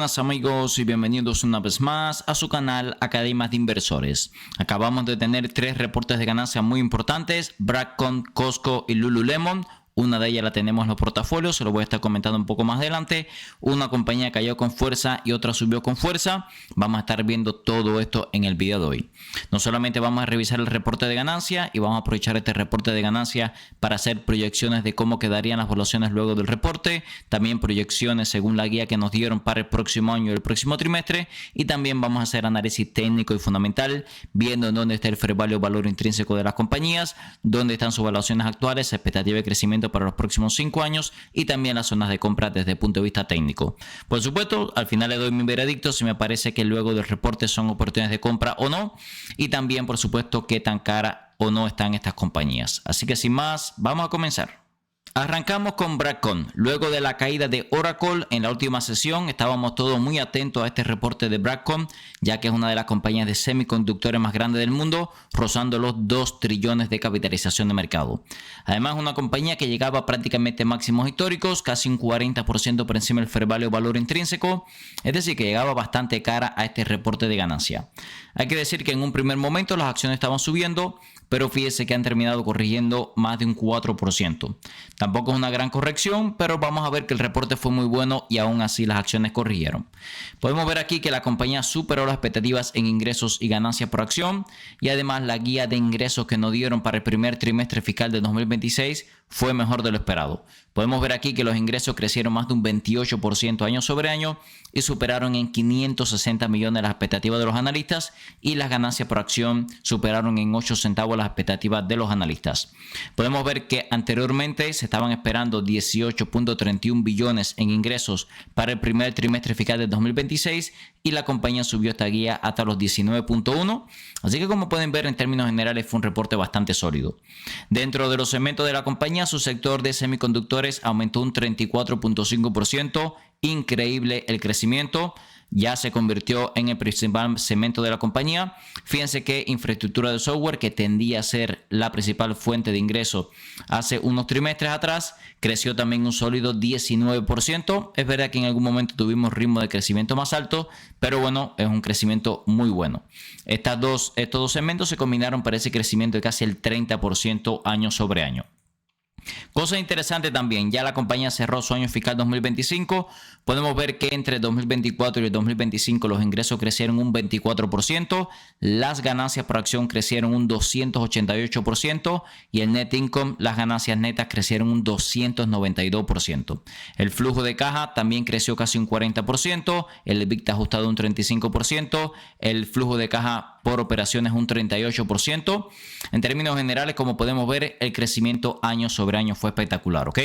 buenas amigos y bienvenidos una vez más a su canal Academias de Inversores. Acabamos de tener tres reportes de ganancia muy importantes: Broadcom, Costco y Lululemon. Una de ellas la tenemos en los portafolios, se lo voy a estar comentando un poco más adelante. Una compañía cayó con fuerza y otra subió con fuerza. Vamos a estar viendo todo esto en el video de hoy. No solamente vamos a revisar el reporte de ganancia y vamos a aprovechar este reporte de ganancia para hacer proyecciones de cómo quedarían las evaluaciones luego del reporte. También proyecciones según la guía que nos dieron para el próximo año y el próximo trimestre. Y también vamos a hacer análisis técnico y fundamental, viendo en dónde está el fair value, valor intrínseco de las compañías, dónde están sus evaluaciones actuales, expectativa de crecimiento para los próximos 5 años y también las zonas de compra desde el punto de vista técnico. Por supuesto, al final le doy mi veredicto si me parece que luego del reporte son oportunidades de compra o no, y también por supuesto qué tan cara o no están estas compañías. Así que sin más, vamos a comenzar. Arrancamos con Broadcom. Luego de la caída de Oracle en la última sesión, estábamos todos muy atentos a este reporte de Broadcom, ya que es una de las compañías de semiconductores más grandes del mundo, rozando los 2 trillones de capitalización de mercado. Además, una compañía que llegaba prácticamente a máximos históricos, casi un 40% por encima del fair value o valor intrínseco, es decir, que llegaba bastante cara a este reporte de ganancia. Hay que decir que en un primer momento las acciones estaban subiendo, pero fíjese que han terminado corrigiendo más de un 4%. Tampoco es una gran corrección, pero vamos a ver que el reporte fue muy bueno y aún así las acciones corrigieron. Podemos ver aquí que la compañía superó las expectativas en ingresos y ganancias por acción, y además la guía de ingresos que nos dieron para el primer trimestre fiscal de 2026 fue mejor de lo esperado. Podemos ver aquí que los ingresos crecieron más de un 28% año sobre año y superaron en 560 millones las expectativas de los analistas, y las ganancias por acción superaron en 8 centavos las expectativas de los analistas. Podemos ver que anteriormente se estaban esperando 18.31 billones en ingresos para el primer trimestre fiscal de 2026 y la compañía subió esta guía hasta los 19.1. Así que, como pueden ver, en términos generales fue un reporte bastante sólido. Dentro de los segmentos de la compañía, su sector de semiconductores aumentó un 34.5%. Increíble el crecimiento. Ya se convirtió en el principal segmento de la compañía. Fíjense que infraestructura de software, que tendía a ser la principal fuente de ingreso hace unos trimestres atrás, creció también un sólido 19%. Es verdad que en algún momento tuvimos ritmo de crecimiento más alto, pero bueno, es un crecimiento muy bueno. Estos dos segmentos se combinaron para ese crecimiento de casi el 30% año sobre año. Cosa interesante también, ya la compañía cerró su año fiscal 2025. Podemos ver que entre 2024 y el 2025 los ingresos crecieron un 24%, las ganancias por acción crecieron un 288% y el net income, las ganancias netas, crecieron un 292%. El flujo de caja también creció casi un 40%, el EBITDA ajustado un 35%, el flujo de caja por operaciones un 38%. En términos generales, como podemos ver, el crecimiento año sobre año fue espectacular, ¿ok?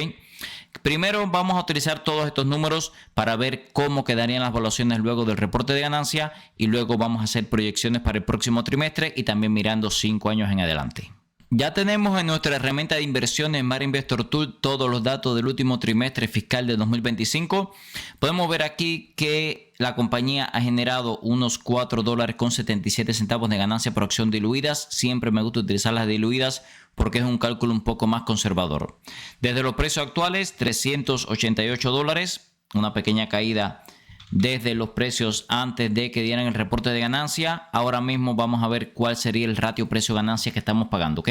Primero vamos a utilizar todos estos números para ver cómo quedarían las evaluaciones luego del reporte de ganancia, y luego vamos a hacer proyecciones para el próximo trimestre y también mirando 5 años en adelante. Ya tenemos en nuestra herramienta de inversiones en Mara Investor Tool todos los datos del último trimestre fiscal de 2025. Podemos ver aquí que la compañía ha generado unos $4.77 de ganancia por acción diluidas. Siempre me gusta utilizar las diluidas porque es un cálculo un poco más conservador. Desde los precios actuales, $388, una pequeña caída desde los precios antes de que dieran el reporte de ganancia. Ahora mismo vamos a ver cuál sería el ratio precio-ganancia que estamos pagando, ¿ok?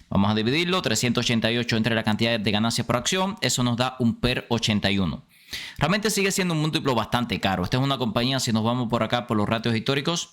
Vamos a dividirlo, 388 entre la cantidad de ganancias por acción, eso nos da un PER 81. Realmente sigue siendo un múltiplo bastante caro. Esta es una compañía, si nos vamos por acá por los ratios históricos,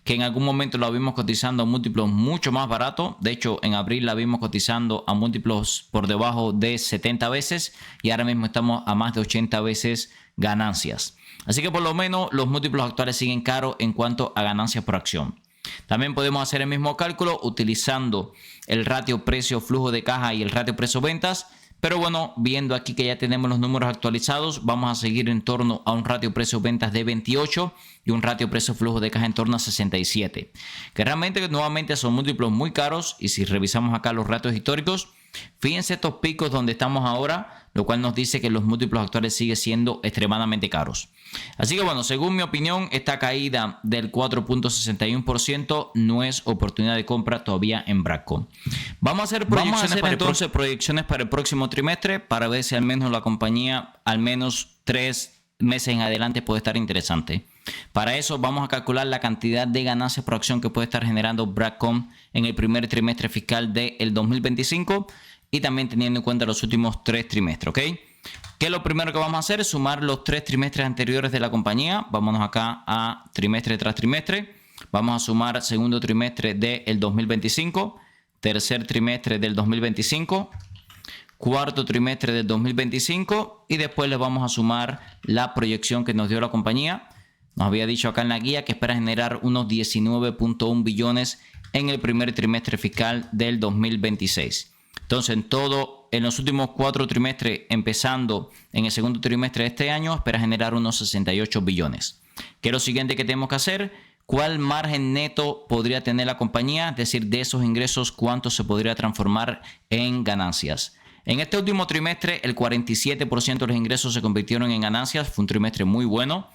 que en algún momento la vimos cotizando a múltiplos mucho más baratos. De hecho, en abril la vimos cotizando a múltiplos por debajo de 70 veces y ahora mismo estamos a más de 80 veces ganancias. Así que por lo menos los múltiplos actuales siguen caros en cuanto a ganancias por acción. También podemos hacer el mismo cálculo utilizando el ratio precio-flujo de caja y el ratio precio-ventas. Pero bueno, viendo aquí que ya tenemos los números actualizados, vamos a seguir en torno a un ratio precio-ventas de 28 y un ratio precio-flujo de caja en torno a 67. Que realmente nuevamente son múltiplos muy caros, y si revisamos acá los ratios históricos, fíjense estos picos donde estamos ahora, lo cual nos dice que los múltiplos actuales siguen siendo extremadamente caros. Así que bueno, según mi opinión, esta caída del 4.61% no es oportunidad de compra todavía en Broadcom. Vamos a hacer proyecciones para el próximo trimestre para ver si al menos la compañía, al menos 3 meses en adelante puede estar interesante. Para eso vamos a calcular la cantidad de ganancias por acción que puede estar generando Broadcom en el primer trimestre fiscal del 2025 y también teniendo en cuenta los últimos 3 trimestres, ¿ok? ¿Qué es lo primero que vamos a hacer? Sumar los 3 trimestres anteriores de la compañía. Vámonos acá a trimestre tras trimestre. Vamos a sumar segundo trimestre del 2025, tercer trimestre del 2025, cuarto trimestre del 2025 y después le vamos a sumar la proyección que nos dio la compañía. Nos había dicho acá en la guía que espera generar unos 19.1 billones en el primer trimestre fiscal del 2026. Entonces, en los últimos 4 trimestres, empezando en el segundo trimestre de este año, espera generar unos 68 billones. ¿Qué es lo siguiente que tenemos que hacer? ¿Cuál margen neto podría tener la compañía? Es decir, de esos ingresos, ¿cuánto se podría transformar en ganancias? En este último trimestre, el 47% de los ingresos se convirtieron en ganancias. Fue un trimestre muy bueno.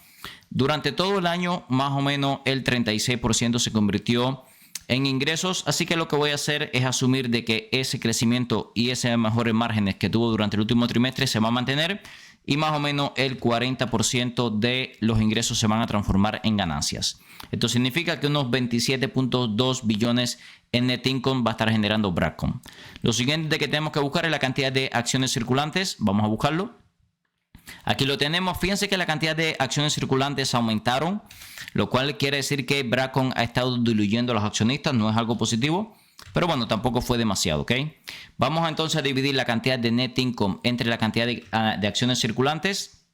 Durante todo el año, más o menos el 36% se convirtió en ingresos. Así que lo que voy a hacer es asumir de que ese crecimiento y esos mejores márgenes que tuvo durante el último trimestre se va a mantener. Y más o menos el 40% de los ingresos se van a transformar en ganancias. Esto significa que unos 27.2 billones en net income va a estar generando Broadcom. Lo siguiente que tenemos que buscar es la cantidad de acciones circulantes. Vamos a buscarlo. Aquí lo tenemos. Fíjense que la cantidad de acciones circulantes aumentaron, lo cual quiere decir que Broadcom ha estado diluyendo a los accionistas. No es algo positivo, pero bueno, tampoco fue demasiado, ¿ok? Vamos entonces a dividir la cantidad de net income entre la cantidad de acciones circulantes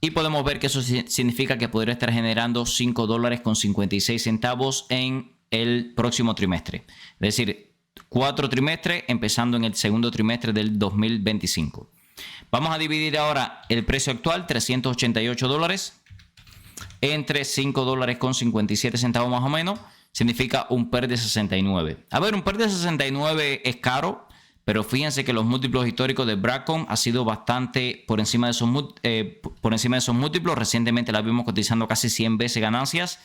y podemos ver que eso significa que podría estar generando $5.56 en el próximo trimestre. Es decir, 4 trimestres empezando en el segundo trimestre del 2025. Vamos a dividir ahora el precio actual, $388, entre $5.57 más o menos. Significa un PER de 69. A ver, un PER de 69 es caro, pero fíjense que los múltiplos históricos de Broadcom ha sido bastante por encima de esos múltiplos. Recientemente la vimos cotizando casi 100 veces ganancias.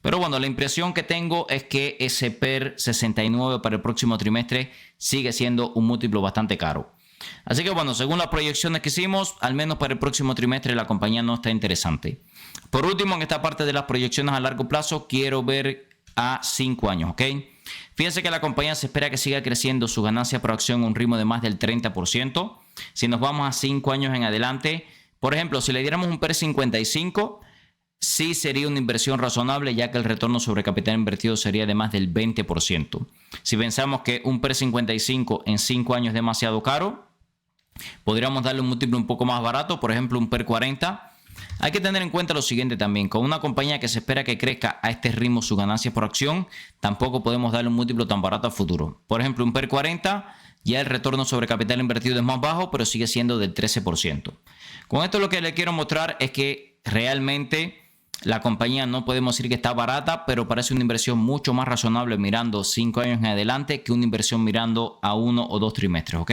Pero bueno, la impresión que tengo es que ese PER 69 para el próximo trimestre sigue siendo un múltiplo bastante caro. Así que bueno, según las proyecciones que hicimos, al menos para el próximo trimestre la compañía no está interesante. Por último, en esta parte de las proyecciones a largo plazo, quiero ver a 5 años, ¿ok? Fíjense que la compañía se espera que siga creciendo su ganancia por acción a un ritmo de más del 30%. Si nos vamos a 5 años en adelante, por ejemplo, si le diéramos un PER 55, sí sería una inversión razonable, ya que el retorno sobre capital invertido sería de más del 20%. Si pensamos que un PER 55 en 5 años es demasiado caro, podríamos darle un múltiplo un poco más barato, por ejemplo un PER 40. Hay que tener en cuenta lo siguiente también, con una compañía que se espera que crezca a este ritmo sus ganancias por acción, tampoco podemos darle un múltiplo tan barato a futuro. Por ejemplo, un PER 40, ya el retorno sobre capital invertido es más bajo, pero sigue siendo del 13%. Con esto lo que le quiero mostrar es que realmente la compañía no podemos decir que está barata, pero parece una inversión mucho más razonable mirando 5 años en adelante que una inversión mirando a 1 o 2 trimestres, ¿ok?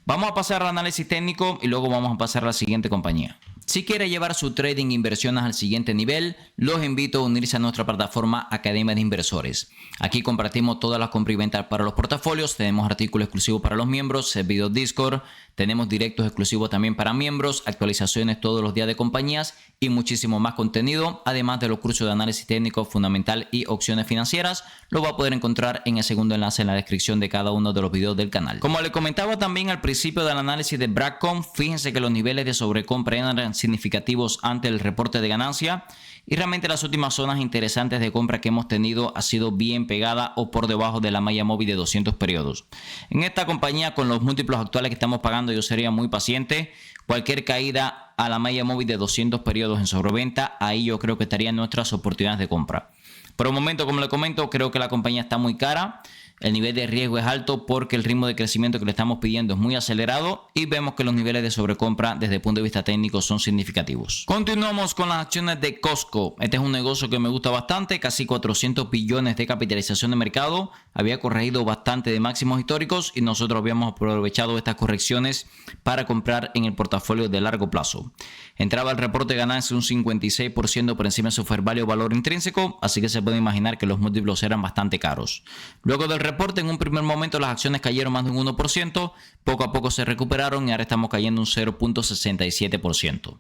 Vamos a pasar al análisis técnico y luego vamos a pasar a la siguiente compañía. Si quiere llevar su trading e inversiones al siguiente nivel, los invito a unirse a nuestra plataforma Academia de Inversores. Aquí compartimos todas las compras y ventas para los portafolios, tenemos artículos exclusivos para los miembros, servidor Discord, tenemos directos exclusivos también para miembros, actualizaciones todos los días de compañías y muchísimo más contenido, además de los cursos de análisis técnico fundamental y opciones financieras. Lo va a poder encontrar en el segundo enlace en la descripción de cada uno de los videos del canal. Como le comentaba también al principio del análisis de Broadcom, fíjense que los niveles de sobrecompra eran significativos ante el reporte de ganancia y realmente las últimas zonas interesantes de compra que hemos tenido ha sido bien pegada o por debajo de la malla móvil de 200 periodos. En esta compañía, con los múltiplos actuales que estamos pagando, yo sería muy paciente. Cualquier caída a la malla móvil de 200 periodos en sobreventa, ahí yo creo que estarían nuestras oportunidades de compra. Por el momento, como le comento, creo que la compañía está muy cara. El nivel de riesgo es alto porque el ritmo de crecimiento que le estamos pidiendo es muy acelerado y vemos que los niveles de sobrecompra desde el punto de vista técnico son significativos. Continuamos con las acciones de Costco. Este es un negocio que me gusta bastante, casi 400 billones de capitalización de mercado. Había corregido bastante de máximos históricos y nosotros habíamos aprovechado estas correcciones para comprar en el portafolio de largo plazo. Entraba el reporte de ganancias un 56% por encima de su fair value o valor intrínseco, así que se puede imaginar que los múltiplos eran bastante caros. Luego del reporte, en un primer momento las acciones cayeron más de un 1%, poco a poco se recuperaron y ahora estamos cayendo un 0.67%.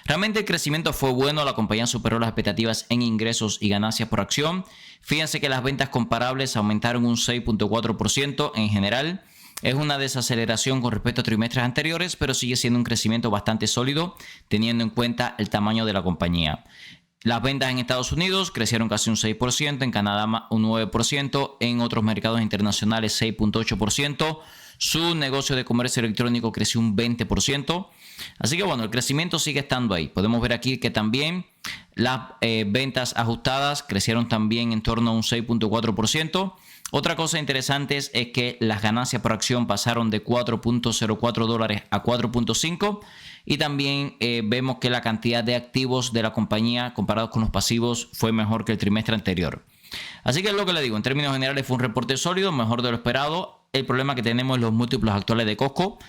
Realmente el crecimiento fue bueno, la compañía superó las expectativas en ingresos y ganancias por acción. Fíjense que las ventas comparables aumentaron un 6.4% en general. Es una desaceleración con respecto a trimestres anteriores, pero sigue siendo un crecimiento bastante sólido teniendo en cuenta el tamaño de la compañía. Las ventas en Estados Unidos crecieron casi un 6%, en Canadá un 9%, en otros mercados internacionales 6.8%. Su negocio de comercio electrónico creció un 20%. Así que bueno, el crecimiento sigue estando ahí. Podemos ver aquí que también las ventas ajustadas crecieron también en torno a un 6.4%. Otra cosa interesante es que las ganancias por acción pasaron de $4.04 a 4.5 y también vemos que la cantidad de activos de la compañía comparados con los pasivos fue mejor que el trimestre anterior. Así que es lo que le digo, en términos generales fue un reporte sólido, mejor de lo esperado. El problema que tenemos es los múltiplos actuales de Costco,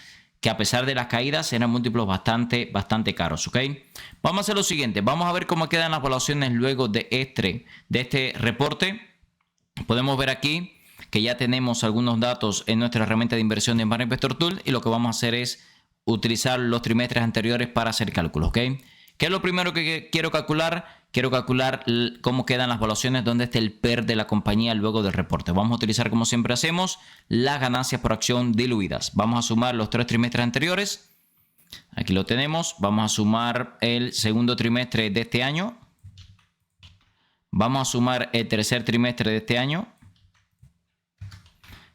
que a pesar de las caídas eran múltiplos bastante caros, ¿ok? Vamos a hacer lo siguiente, vamos a ver cómo quedan las evaluaciones luego de este reporte. Podemos ver aquí que ya tenemos algunos datos en nuestra herramienta de inversión de Smart Investor Tool y lo que vamos a hacer es utilizar los trimestres anteriores para hacer cálculos, ¿ok? ¿Qué es lo primero que quiero calcular? Quiero calcular cómo quedan las evaluaciones, dónde está el PER de la compañía luego del reporte. Vamos a utilizar, como siempre hacemos, las ganancias por acción diluidas. Vamos a sumar los 3 trimestres anteriores. Aquí lo tenemos. Vamos a sumar el segundo trimestre de este año. Vamos a sumar el tercer trimestre de este año.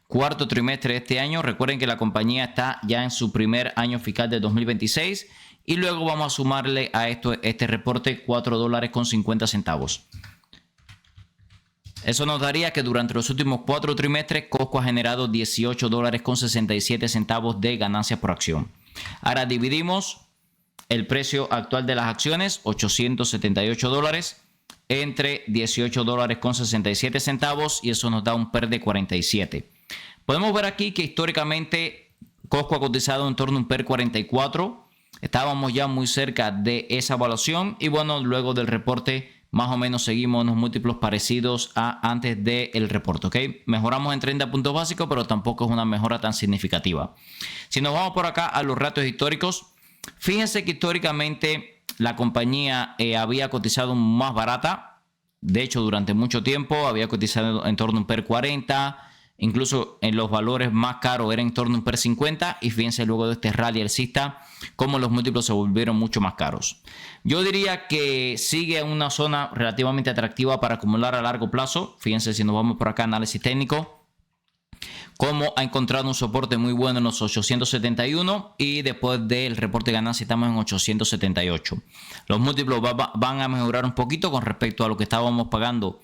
Cuarto trimestre de este año. Recuerden que la compañía está ya en su primer año fiscal de 2026. Y luego vamos a sumarle a este reporte $4.50. Eso nos daría que durante los últimos 4 trimestres Costco ha generado $18.67 de ganancias por acción. Ahora dividimos el precio actual de las acciones, $878, entre $18.67 y eso nos da un PER de 47. Podemos ver aquí que históricamente Costco ha cotizado en torno a un PER 44. Estábamos ya muy cerca de esa evaluación y bueno, luego del reporte más o menos seguimos unos múltiplos parecidos a antes del reporte, ¿ok? Mejoramos en 30 puntos básicos, pero tampoco es una mejora tan significativa. Si nos vamos por acá a los ratios históricos, fíjense que históricamente la compañía había cotizado más barata. De hecho, durante mucho tiempo había cotizado en torno a un PER 40. Incluso en los valores más caros era en torno a un PER 50 y fíjense luego de este rally alcista cómo los múltiplos se volvieron mucho más caros. Yo diría que sigue en una zona relativamente atractiva para acumular a largo plazo. Fíjense si nos vamos por acá análisis técnico, cómo ha encontrado un soporte muy bueno en los 871 y después del reporte de ganancia estamos en 878. Los múltiplos van a mejorar un poquito con respecto a lo que estábamos pagando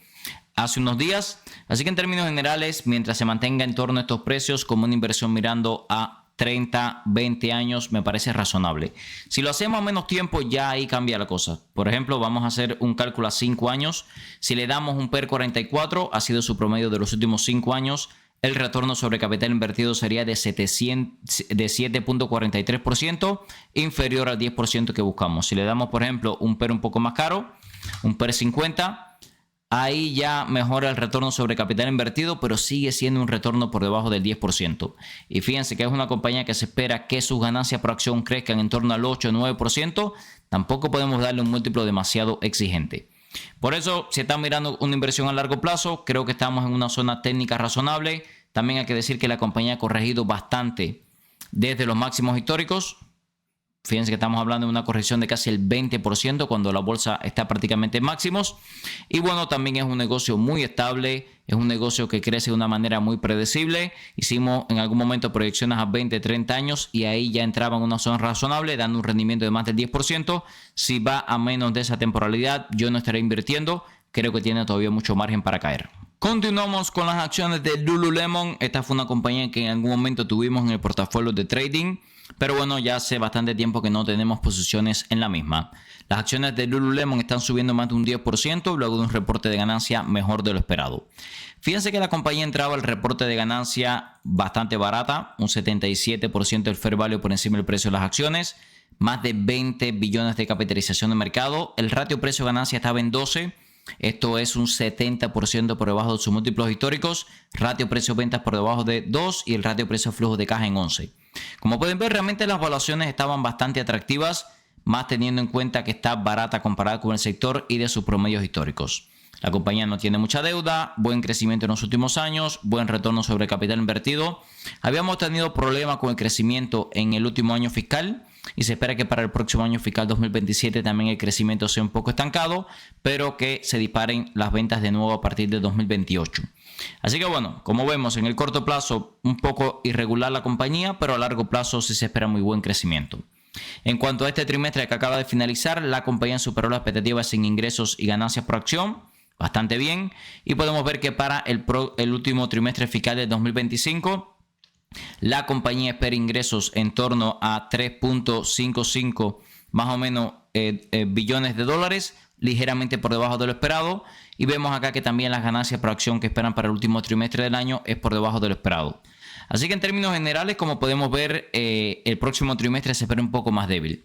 hace unos días. Así que en términos generales, mientras se mantenga en torno a estos precios como una inversión mirando a 30, 20 años, me parece razonable. Si lo hacemos a menos tiempo, ya ahí cambia la cosa. Por ejemplo, vamos a hacer un cálculo a 5 años. Si le damos un PER 44, ha sido su promedio de los últimos 5 años, el retorno sobre capital invertido sería de 7.43%, inferior al 10% que buscamos. Si le damos, por ejemplo, un PER un poco más caro, un PER 50, ahí ya mejora el retorno sobre capital invertido, pero sigue siendo un retorno por debajo del 10%. Y fíjense que es una compañía que se espera que sus ganancias por acción crezcan en torno al 8 o 9%. Tampoco podemos darle un múltiplo demasiado exigente. Por eso, si están mirando una inversión a largo plazo, creo que estamos en una zona técnica razonable. También hay que decir que la compañía ha corregido bastante desde los máximos históricos. Fíjense que estamos hablando de una corrección de casi el 20% cuando la bolsa está prácticamente en máximos. Y bueno, también es un negocio muy estable, es un negocio que crece de una manera muy predecible. Hicimos en algún momento proyecciones a 20, 30 años y ahí ya entraba en una zona razonable, dando un rendimiento de más del 10%. Si va a menos de esa temporalidad, yo no estaré invirtiendo. Creo que tiene todavía mucho margen para caer. Continuamos con las acciones de Lululemon. Esta fue una compañía que en algún momento tuvimos en el portafolio de trading, pero bueno, ya hace bastante tiempo que no tenemos posiciones en la misma. Las acciones de Lululemon están subiendo más de un 10% luego de un reporte de ganancia mejor de lo esperado. Fíjense que la compañía entraba al reporte de ganancia bastante barata, un 77% del fair value por encima del precio de las acciones, más de 20 billones de capitalización de mercado. El ratio precio-ganancia estaba en 12. Esto es un 70% por debajo de sus múltiplos históricos, ratio precio-ventas por debajo de 2 y el ratio precio-flujo de caja en 11. Como pueden ver, realmente las valuaciones estaban bastante atractivas, más teniendo en cuenta que está barata comparada con el sector y de sus promedios históricos. La compañía no tiene mucha deuda, buen crecimiento en los últimos años, buen retorno sobre el capital invertido. Habíamos tenido problemas con el crecimiento en el último año fiscal y se espera que para el próximo año fiscal 2027 también el crecimiento sea un poco estancado, pero que se disparen las ventas de nuevo a partir de 2028. Así que bueno, como vemos, en el corto plazo un poco irregular la compañía, pero a largo plazo sí se espera muy buen crecimiento. En cuanto a este trimestre que acaba de finalizar, la compañía superó las expectativas en ingresos y ganancias por acción bastante bien, y podemos ver que para el último trimestre fiscal de 2025 la compañía espera ingresos en torno a 3.55 más o menos billones de dólares, ligeramente por debajo de lo esperado, y vemos acá que también las ganancias por acción que esperan para el último trimestre del año es por debajo de lo esperado. Así que en términos generales, como podemos ver, el próximo trimestre se espera un poco más débil.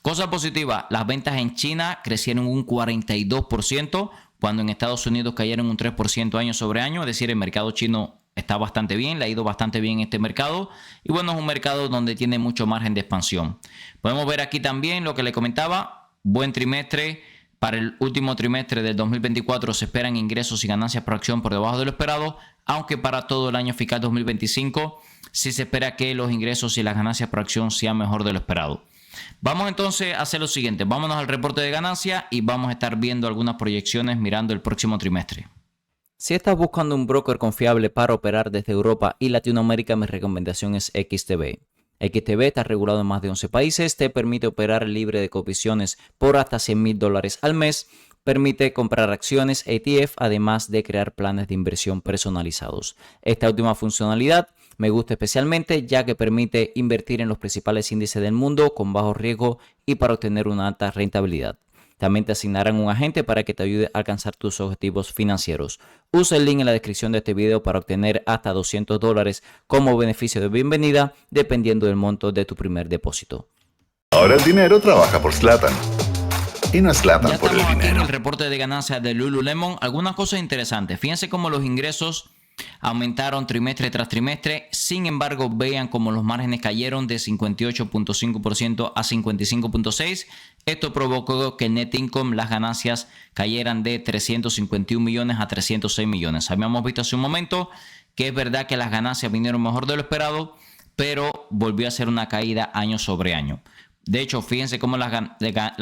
Cosa positiva, las ventas en China crecieron un 42%, cuando en Estados Unidos cayeron un 3% año sobre año. Es decir, el mercado chino está bastante bien, le ha ido bastante bien este mercado. Y bueno, es un mercado donde tiene mucho margen de expansión. Podemos ver aquí también lo que le comentaba, buen trimestre. Para el último trimestre del 2024 se esperan ingresos y ganancias por acción por debajo de lo esperado, aunque para todo el año fiscal 2025 sí se espera que los ingresos y las ganancias por acción sean mejor de lo esperado. Vamos entonces a hacer lo siguiente, vámonos al reporte de ganancias y vamos a estar viendo algunas proyecciones mirando el próximo trimestre. Si estás buscando un broker confiable para operar desde Europa y Latinoamérica, mi recomendación es XTB. XTB está regulado en más de 11 países, te permite operar libre de comisiones por hasta $100,000 al mes, permite comprar acciones ETF, además de crear planes de inversión personalizados. Esta última funcionalidad me gusta especialmente ya que permite invertir en los principales índices del mundo con bajo riesgo y para obtener una alta rentabilidad. También te asignarán un agente para que te ayude a alcanzar tus objetivos financieros. Usa el link en la descripción de este video para obtener hasta $200 como beneficio de bienvenida, dependiendo del monto de tu primer depósito. Ahora el dinero trabaja por Zlatan. Y no es Zlatan por el Ya estamos aquí en dinero. el reporte de ganancias de Lululemon. Algunas cosas interesantes. Fíjense cómo los ingresos aumentaron trimestre tras trimestre. Sin embargo, vean cómo los márgenes cayeron de 58.5% a 55.6%. Esto provocó que el net income, las ganancias, cayeran de 351 millones a 306 millones. Habíamos visto hace un momento que es verdad que las ganancias vinieron mejor de lo esperado, pero volvió a ser una caída año sobre año. De hecho, fíjense cómo las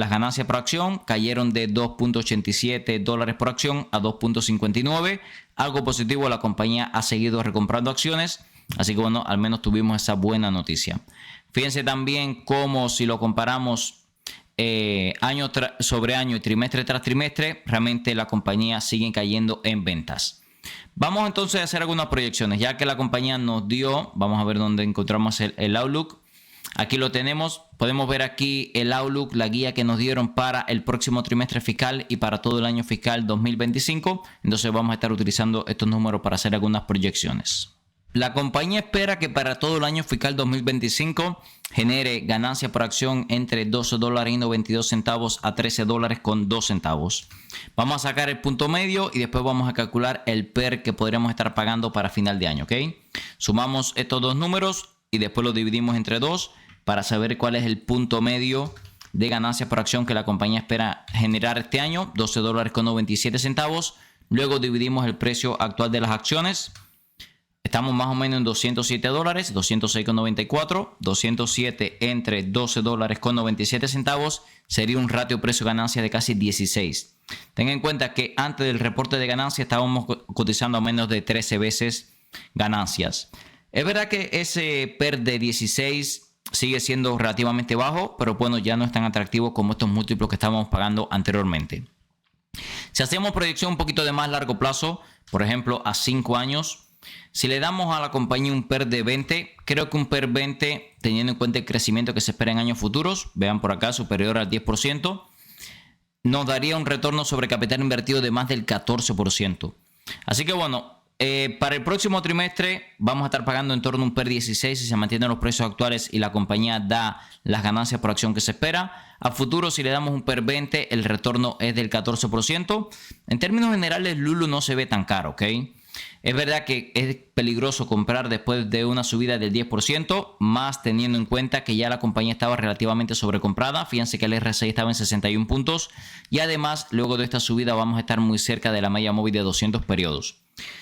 ganancias por acción cayeron de $2.87 por acción a 2.59. Algo positivo, la compañía ha seguido recomprando acciones. Así que bueno, al menos tuvimos esa buena noticia. Fíjense también cómo si lo comparamos año sobre año y trimestre tras trimestre, realmente la compañía sigue cayendo en ventas. Vamos entonces a hacer algunas proyecciones. Ya que la compañía nos dio, vamos a ver dónde encontramos el Outlook. Aquí lo tenemos, podemos ver aquí el Outlook, la guía que nos dieron para el próximo trimestre fiscal y para todo el año fiscal 2025. Entonces vamos a estar utilizando estos números para hacer algunas proyecciones. La compañía espera que para todo el año fiscal 2025 genere ganancia por acción entre $12.92 a $13.02. Vamos a sacar el punto medio y después vamos a calcular el PER que podríamos estar pagando para final de año, ¿ok? Sumamos estos dos números y después lo dividimos entre 2 para saber cuál es el punto medio de ganancias por acción que la compañía espera generar este año, $12.97. Luego dividimos el precio actual de las acciones. Estamos más o menos en $207, $206.94, 207 entre $12.97 sería un ratio precio-ganancia de casi 16. Tengan en cuenta que antes del reporte de ganancias estábamos cotizando a menos de 13 veces ganancias. Es verdad que ese PER de 16 sigue siendo relativamente bajo, pero bueno, ya no es tan atractivo como estos múltiplos que estábamos pagando anteriormente. Si hacemos proyección un poquito de más largo plazo, por ejemplo a 5 años, si le damos a la compañía un PER de 20, creo que un PER 20, teniendo en cuenta el crecimiento que se espera en años futuros, vean por acá, superior al 10%, nos daría un retorno sobre capital invertido de más del 14%. Así que bueno, para el próximo trimestre vamos a estar pagando en torno a un PER 16 si se mantienen los precios actuales y la compañía da las ganancias por acción que se espera. A futuro, si le damos un PER 20, el retorno es del 14%. En términos generales, Lulu no se ve tan caro, ¿ok? Es verdad que es peligroso comprar después de una subida del 10%, más teniendo en cuenta que ya la compañía estaba relativamente sobrecomprada. Fíjense que el RSI estaba en 61 puntos y además luego de esta subida vamos a estar muy cerca de la media móvil de 200 periodos.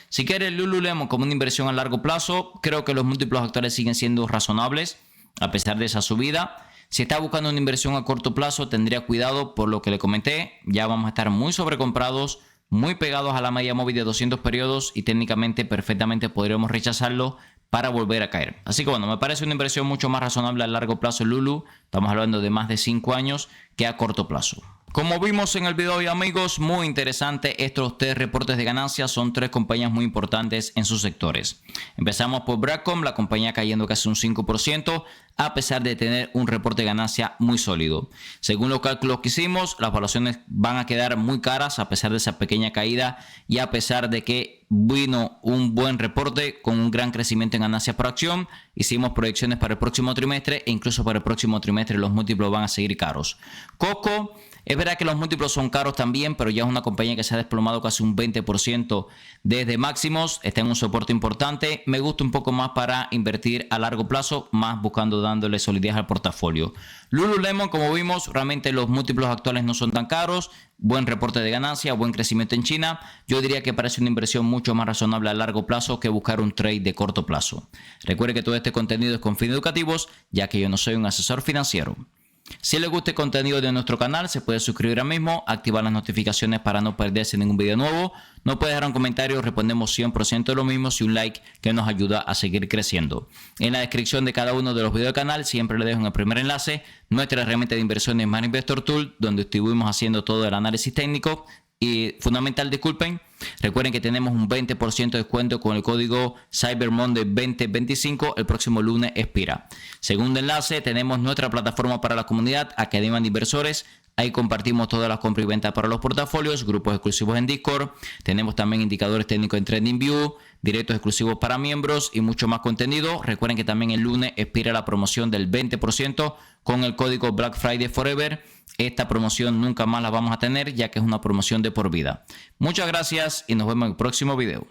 Si quieres Lululemon como una inversión a largo plazo, creo que los múltiplos actuales siguen siendo razonables a pesar de esa subida. Si está buscando una inversión a corto plazo, tendría cuidado por lo que le comenté. Ya vamos a estar muy sobrecomprados, muy pegados a la media móvil de 200 periodos y técnicamente perfectamente podríamos rechazarlo para volver a caer. Así que bueno, me parece una inversión mucho más razonable a largo plazo Lulu. Estamos hablando de más de 5 años que a corto plazo. Como vimos en el video hoy, amigos, muy interesante estos 3 reportes de ganancias. Son 3 compañías muy importantes en sus sectores. Empezamos por Broadcom, la compañía cayendo casi un 5% a pesar de tener un reporte de ganancia muy sólido. Según los cálculos que hicimos, las valuaciones van a quedar muy caras a pesar de esa pequeña caída y a pesar de que vino un buen reporte con un gran crecimiento en ganancias por acción. Hicimos proyecciones para el próximo trimestre e incluso para el próximo trimestre los múltiplos van a seguir caros. Costco, es verdad que los múltiplos son caros también, pero ya es una compañía que se ha desplomado casi un 20% desde máximos. Está en un soporte importante. Me gusta un poco más para invertir a largo plazo, más buscando dándole solidez al portafolio. Lululemon, como vimos, realmente los múltiplos actuales no son tan caros. Buen reporte de ganancia, buen crecimiento en China. Yo diría que parece una inversión mucho más razonable a largo plazo que buscar un trade de corto plazo. Recuerde que todo este contenido es con fines educativos, ya que yo no soy un asesor financiero. Si les gusta el contenido de nuestro canal, se puede suscribir ahora mismo, activar las notificaciones para no perderse ningún video nuevo. No puede dejar un comentario, respondemos 100% de lo mismo y un like que nos ayuda a seguir creciendo. En la descripción de cada uno de los videos del canal siempre les dejo en el primer enlace nuestra herramienta de inversiones Money Investor Tool, donde estuvimos haciendo todo el análisis técnico y fundamental, disculpen. Recuerden que tenemos un 20% de descuento con el código Cyber Monday 2025. El próximo lunes expira. Segundo enlace, tenemos nuestra plataforma para la comunidad Academia de Inversores. Ahí compartimos todas las compras y ventas para los portafolios, grupos exclusivos en Discord. Tenemos también indicadores técnicos en TradingView, directos exclusivos para miembros y mucho más contenido. Recuerden que también el lunes expira la promoción del 20% con el código Black Friday Forever. Esta promoción nunca más la vamos a tener, ya que es una promoción de por vida. Muchas gracias y nos vemos en el próximo video.